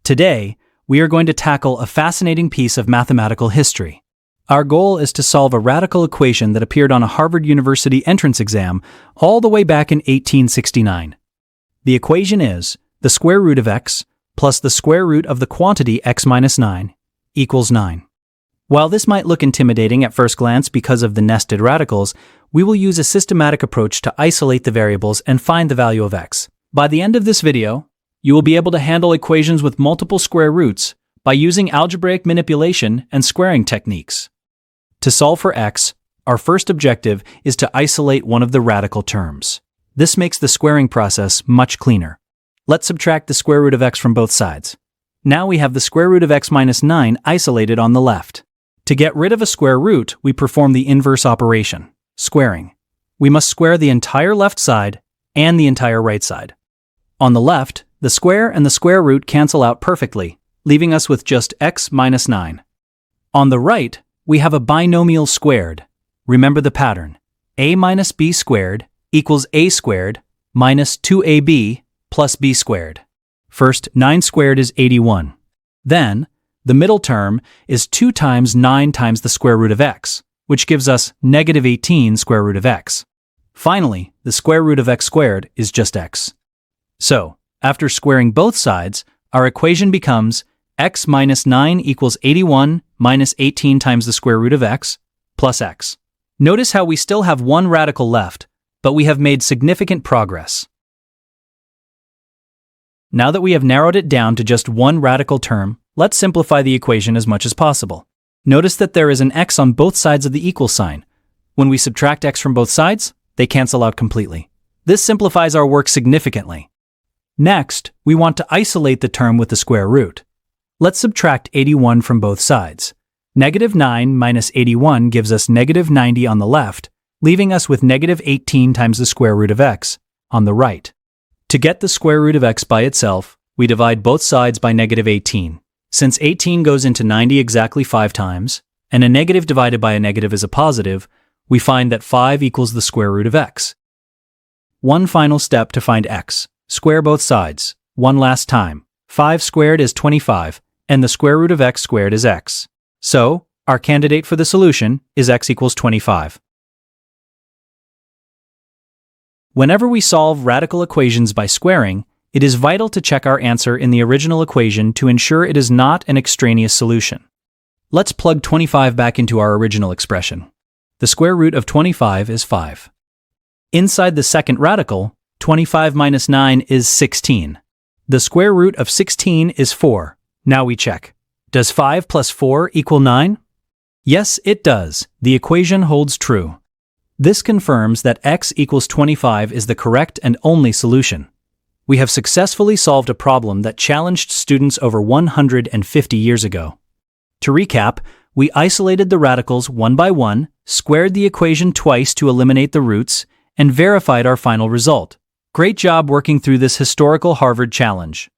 Today, we are going to tackle a fascinating piece of mathematical history. Our goal is to solve a radical equation that appeared on a Harvard University entrance exam all the way back in 1869. The equation is the square root of x plus the square root of the quantity x minus 9 equals 9. While this might look intimidating at first glance because of the nested radicals, we will use a systematic approach to isolate the variables and find the value of x. By the end of this video, you will be able to handle equations with multiple square roots by using algebraic manipulation and squaring techniques. To solve for x, our first objective is to isolate one of the radical terms. This makes the squaring process much cleaner. Let's subtract the square root of x from both sides. Now we have the square root of x minus 9 isolated on the left. To get rid of a square root, we perform the inverse operation, squaring. We must square the entire left side and the entire right side. On the left, the square and the square root cancel out perfectly, leaving us with just x minus 9. On the right, we have a binomial squared. Remember the pattern. A minus b squared equals a squared minus 2ab plus b squared. First, 9 squared is 81. Then, the middle term is 2 times 9 times the square root of x, which gives us negative 18 square root of x. Finally, the square root of x squared is just x. So, after squaring both sides, our equation becomes x minus 9 equals 81 minus 18 times the square root of x plus x. Notice how we still have one radical left, but we have made significant progress. Now that we have narrowed it down to just one radical term, let's simplify the equation as much as possible. Notice that there is an x on both sides of the equal sign. When we subtract x from both sides, they cancel out completely. This simplifies our work significantly. Next, we want to isolate the term with the square root. Let's subtract 81 from both sides. Negative 9 minus 81 gives us negative 90 on the left, leaving us with negative 18 times the square root of x on the right. To get the square root of x by itself, we divide both sides by negative 18. Since 18 goes into 90 exactly 5 times, and a negative divided by a negative is a positive, we find that 5 equals the square root of x. One final step to find x. Square both sides. One last time. 5 squared is 25, and the square root of x squared is x. So, our candidate for the solution is x equals 25. Whenever we solve radical equations by squaring, it is vital to check our answer in the original equation to ensure it is not an extraneous solution. Let's plug 25 back into our original expression. The square root of 25 is 5. Inside the second radical, 25 minus 9 is 16. The square root of 16 is 4. Now we check. Does 5 plus 4 equal 9? Yes, it does. The equation holds true. This confirms that x equals 25 is the correct and only solution. We have successfully solved a problem that challenged students over 150 years ago. To recap, we isolated the radicals one by one, squared the equation twice to eliminate the roots, and verified our final result. Great job working through this historical Harvard challenge.